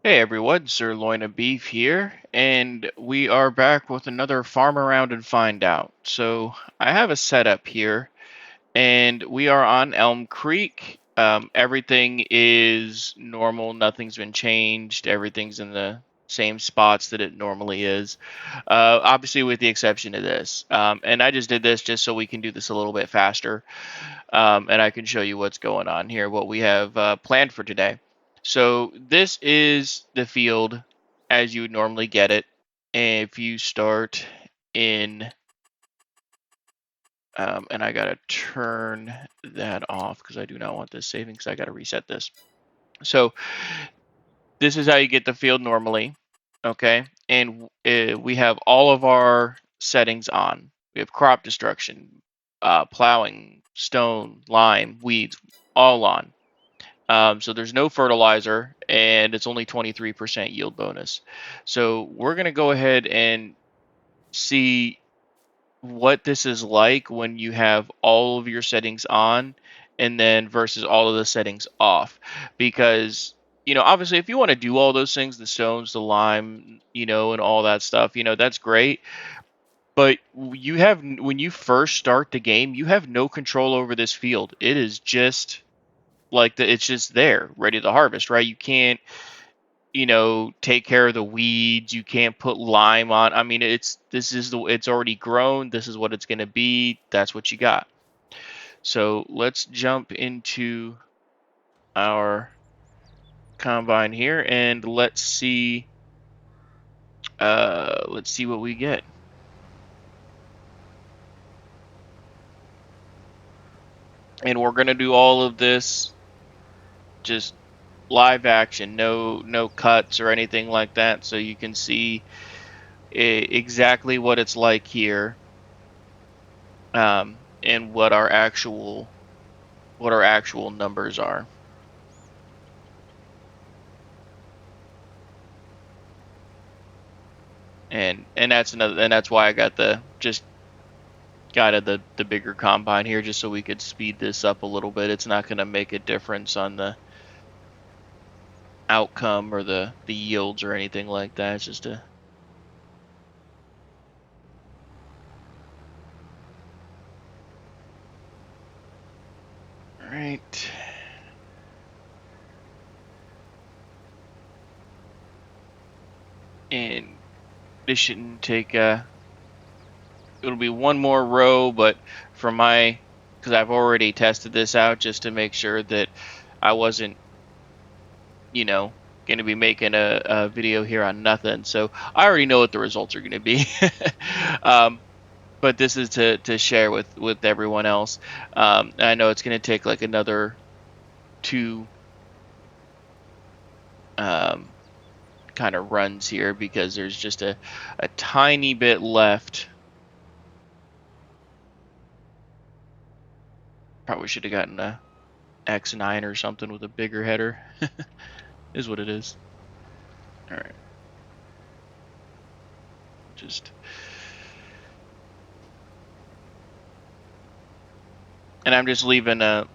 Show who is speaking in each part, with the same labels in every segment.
Speaker 1: Hey everyone, Sirloin of Beef here, and we are back with another Farm Around and Find Out. So I have a setup here, and we are on Elm Creek. Everything is normal, nothing's been changed, everything's in the same spots that it normally is, obviously with the exception of this. And I just did this just so we can do this a little bit faster, and I can show you what's going on here, what we have planned for today. So this is the field as you would normally get it. And if you start in, and I gotta turn that off because I do not want this saving because I gotta reset this. So this is how you get the field normally, okay? And we have all of our settings on. We have crop destruction, plowing, stone, lime, weeds, all on. So there's no fertilizer, and it's only 23% yield bonus. So we're gonna go ahead and see what this is like when you have all of your settings on and then versus all of the settings off. Because, obviously if you want to do all those things, the stones, the lime, and all that stuff, that's great. But when you first start the game, you have no control over this field. It is just like it's just there, ready to harvest, right? You can't, take care of the weeds. You can't put lime on. I mean, it's already grown. This is what it's going to be. That's what you got. So let's jump into our combine here and let's see what we get. And we're going to do all of this just live action, no cuts or anything like that, so you can see exactly what it's like here, and what our actual numbers are. And that's why I got the bigger combine here, just so we could speed this up a little bit. It's not going to make a difference on the outcome or the yields or anything like that. It's just a all right. And this shouldn't take it'll be one more row, but because I've already tested this out just to make sure that I wasn't, going to be making a video here on nothing. So I already know what the results are going to be. But this is to share with everyone else. I know it's going to take like another two um, kind of runs here because there's just a tiny bit left. Probably should have gotten a X9 or something with a bigger header. Is what it is. All right. Just and I'm just leaving a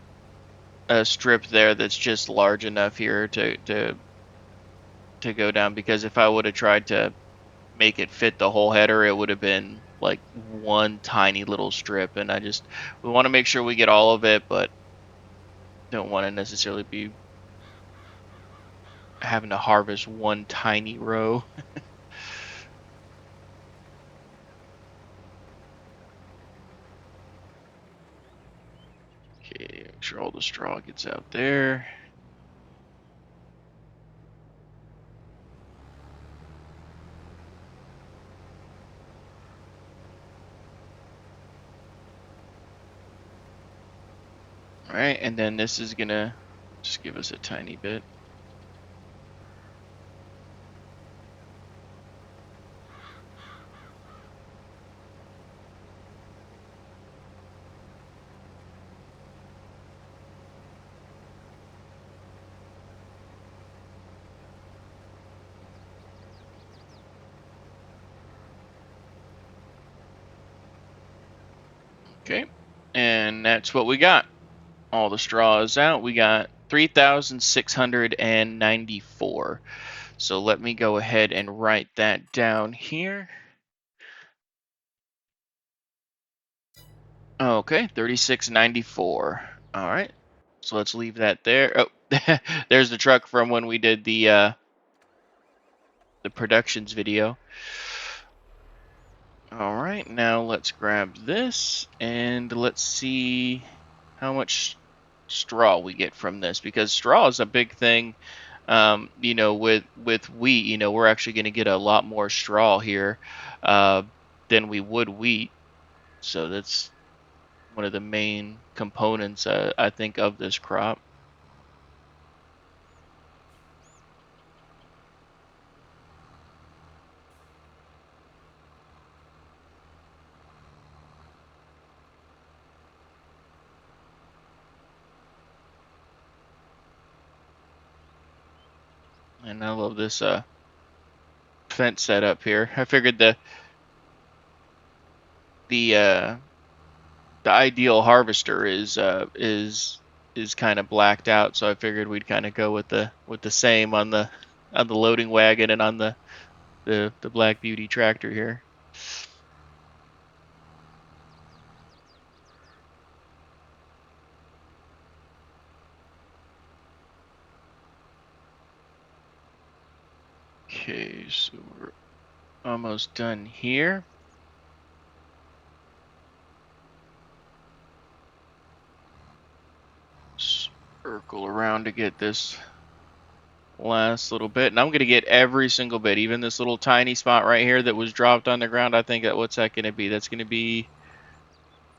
Speaker 1: strip there that's just large enough here to go down, because if I would have tried to make it fit the whole header, it would have been like one tiny little strip, and we want to make sure we get all of it, but don't want to necessarily be having to harvest one tiny row. Okay, make sure all the straw gets out there. All right, and then this is gonna just give us a tiny bit. Okay, and that's what we got. All the straw is out. We got 3,694. So let me go ahead and write that down here. Okay, 3694. All right. So let's leave that there. Oh, there's the truck from when we did the productions video. All right, now let's grab this and let's see how much straw we get from this, because straw is a big thing. You know, with wheat, you know, we're actually going to get a lot more straw here than we would wheat. So that's one of the main components, I think, of this crop. And I love this fence setup here. I figured the ideal harvester is kind of blacked out, so I figured we'd kind of go with the same on the loading wagon and on the Black Beauty tractor here. Okay, so we're almost done here. Circle around to get this last little bit, and I'm going to get every single bit, even this little tiny spot right here that was dropped on the ground. I think what's that going to be? That's going to be,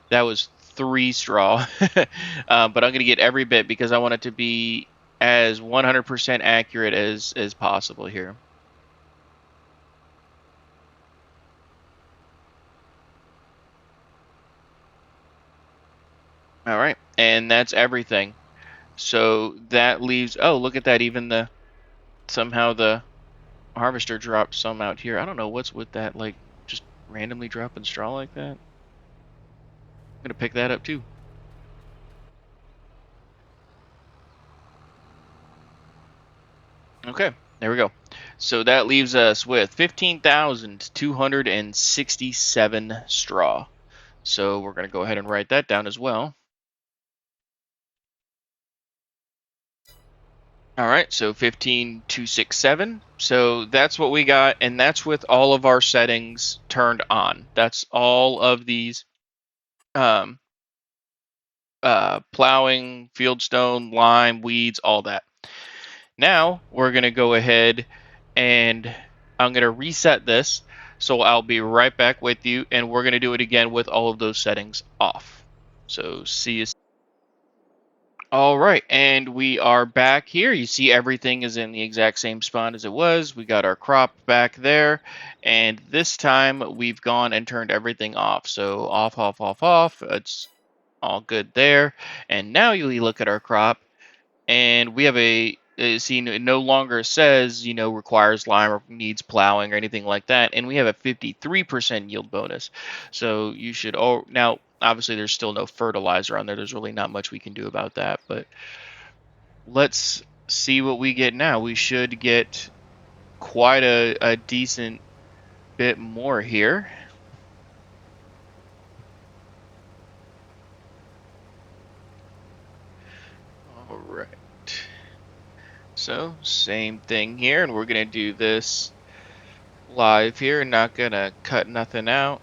Speaker 1: that was 3 straw. But I'm going to get every bit because I want it to be as 100% accurate as possible here. All right, and that's everything. So that leaves, oh, look at that, even somehow the harvester dropped some out here. I don't know what's with that, like just randomly dropping straw like that. I'm gonna pick that up too. Okay, there we go. So that leaves us with 15,267 straw. So we're gonna go ahead and write that down as well. All right, so 15,267. So that's what we got, and that's with all of our settings turned on. That's all of these um, plowing, fieldstone, lime, weeds, all that. Now we're going to go ahead and I'm going to reset this. So I'll be right back with you, and we're going to do it again with all of those settings off. So see you. All right, and we are back here. You see everything is in the exact same spot as it was. We got our crop back there, and this time we've gone and turned everything off. So off, off, off, off. It's all good there. And now you look at our crop, and we have see, it no longer says, you know, requires lime or needs plowing or anything like that, and we have a 53% yield bonus. So you should, oh, now obviously there's still no fertilizer on there. There's really not much we can do about that, but let's see what we get now. We should get quite a decent bit more here. All right. So same thing here, and we're gonna do this live here, not gonna cut nothing out.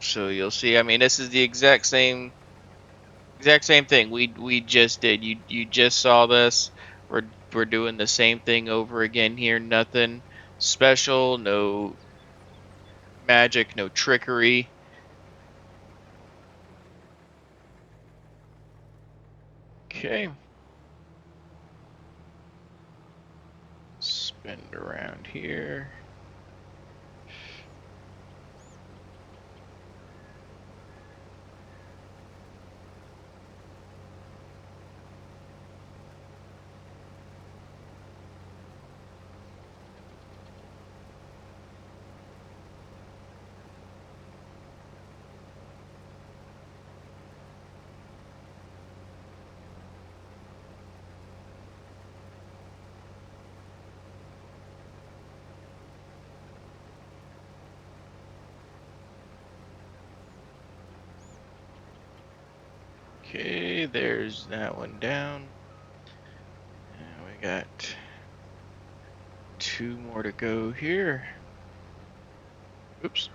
Speaker 1: So you'll see, I mean, this is the exact same thing we just did. You just saw this. We're doing the same thing over again here. Nothing special, no magic, no trickery. Okay. Spin it around here. Okay, there's that one down. And we got 2 more to go here. Oops.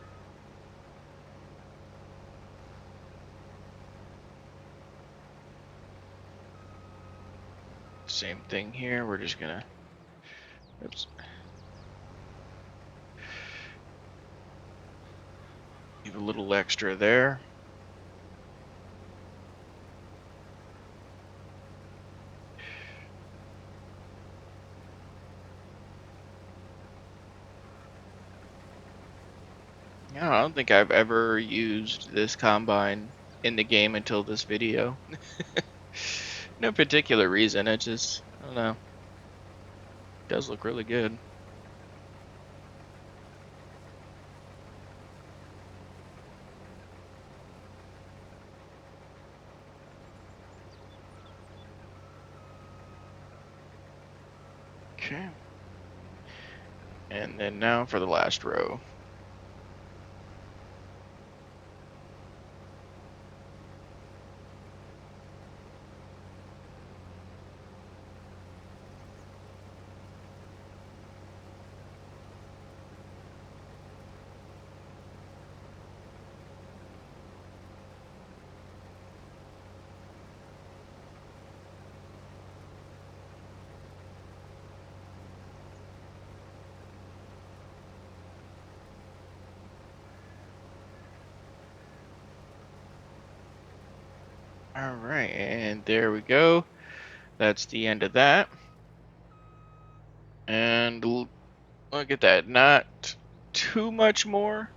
Speaker 1: Same thing here. We're just gonna, oops. Leave a little extra there. Yeah, I don't think I've ever used this combine in the game until this video. No particular reason. It just, I don't know. It does look really good. Okay. And then now for the last row. All right, and there we go. That's the end of that. And look at that, not too much more.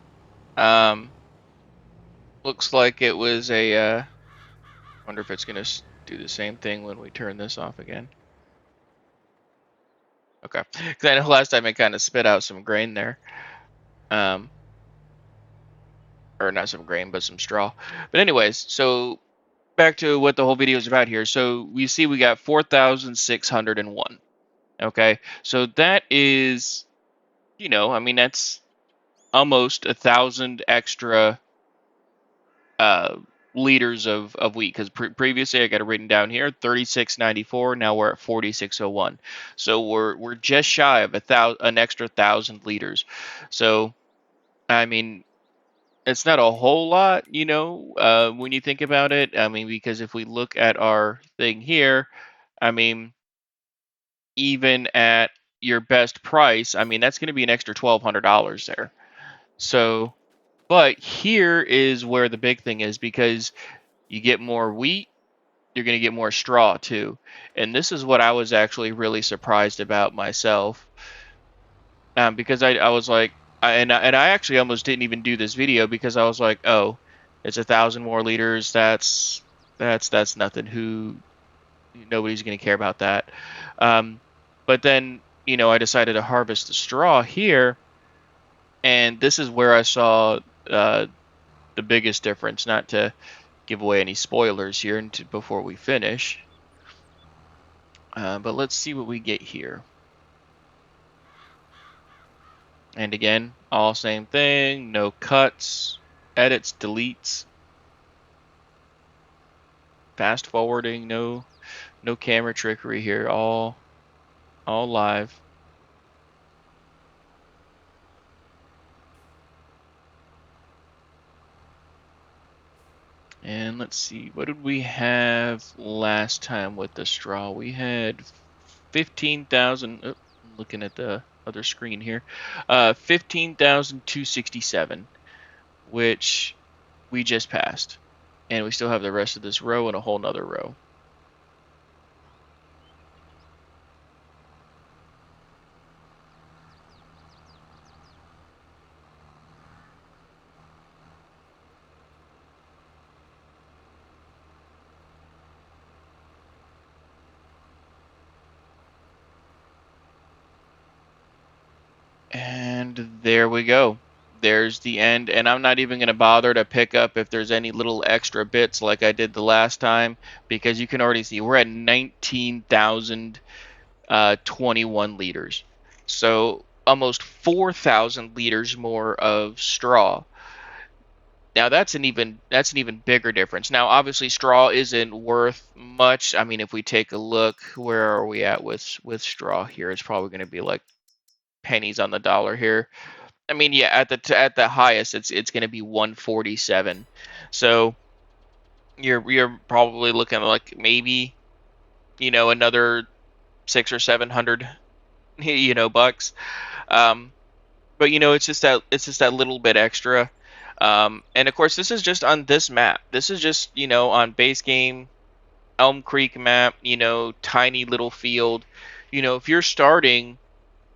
Speaker 1: Looks like it was a, wonder if it's gonna do the same thing when we turn this off again. Okay, because I know last time it kind of spit out some grain there. Or not some grain, but some straw. But anyways, so back to what the whole video is about here. So we see we got 4,601. Okay, so that is, I mean, that's almost 1,000 extra liters of wheat, because previously I got it written down here 3694. Now we're at 4601, so we're just shy of an extra 1,000 liters. So I mean, it's not a whole lot, when you think about it. I mean, because if we look at our thing here, I mean, even at your best price, I mean, that's going to be an extra $1,200 there. So, but here is where the big thing is, because you get more wheat, you're going to get more straw too. And this is what I was actually really surprised about myself, because I was like, and I actually almost didn't even do this video, because I was like, oh, it's 1,000 more liters. That's nothing. Nobody's going to care about that. But then, I decided to harvest the straw here, and this is where I saw the biggest difference. Not to give away any spoilers here before we finish, but let's see what we get here. And again, all same thing, no cuts, edits, deletes, fast forwarding, no camera trickery here, all live. And let's see, what did we have last time with the straw? We had 15,000. Oh, looking at the other screen here, 15,267, which we just passed, and we still have the rest of this row and a whole nother row. And there we go. There's the end, and I'm not even going to bother to pick up if there's any little extra bits like I did the last time, because you can already see we're at 19,021 liters. So almost 4,000 liters more of straw. Now that's an even bigger difference. Now obviously straw isn't worth much. I mean, if we take a look, where are we at with straw here? It's probably going to be like pennies on the dollar here. I mean, yeah, at the highest, it's going to be 147. So you're probably looking at like maybe another 600 or 700 bucks. Um, but it's just that little bit extra. And of course, this is just on this map. This is just on base game Elm Creek map. Tiny little field. If you're starting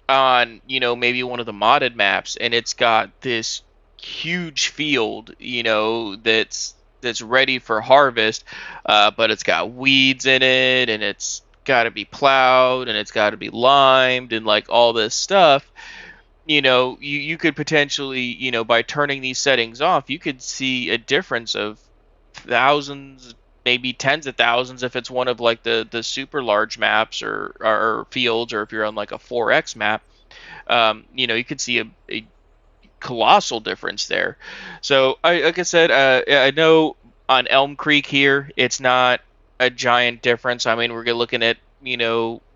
Speaker 1: on maybe one of the modded maps and it's got this huge field that's ready for harvest, but it's got weeds in it and it's got to be plowed and it's got to be limed and like all this stuff. You could potentially, by turning these settings off, you could see a difference of thousands, maybe tens of thousands if it's one of like the super large maps or fields, or if you're on like a 4x map. You could see a colossal difference there. So like I said, I know on Elm Creek here, it's not a giant difference. I mean, we're looking at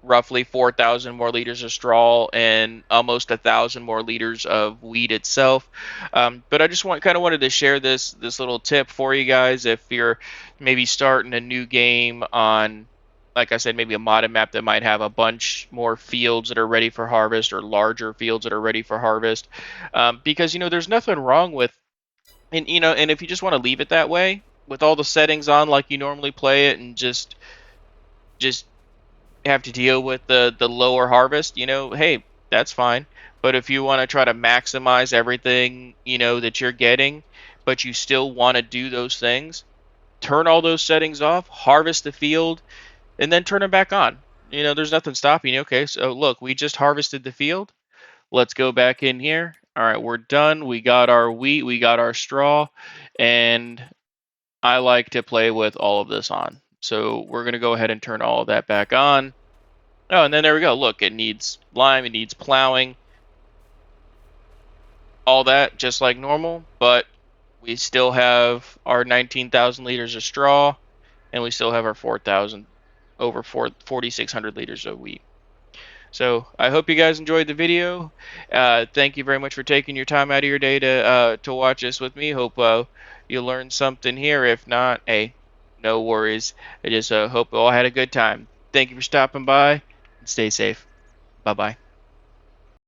Speaker 1: roughly 4,000 more liters of straw and almost 1,000 more liters of wheat itself. But I just wanted to share this little tip for you guys if you're maybe starting a new game on, like I said, maybe a modded map that might have a bunch more fields that are ready for harvest or larger fields that are ready for harvest. Because there's nothing wrong with, and if you just want to leave it that way with all the settings on like you normally play it, and just have to deal with the lower harvest, hey, that's fine. But if you want to try to maximize everything that you're getting, but you still want to do those things, turn all those settings off, harvest the field, and then turn them back on. There's nothing stopping you. Okay, so look, we just harvested the field. Let's go back in here. All right, we're done. We got our wheat, we got our straw, and I like to play with all of this on. So we're going to go ahead and turn all of that back on. Oh, and then there we go. Look, it needs lime, it needs plowing, all that just like normal, but we still have our 19,000 liters of straw, and we still have our 4,600 liters of wheat. So I hope you guys enjoyed the video. Thank you very much for taking your time out of your day to watch this with me. Hope you learned something here. If not, hey, no worries. I just hope you all had a good time. Thank you for stopping by, and stay safe. Bye-bye.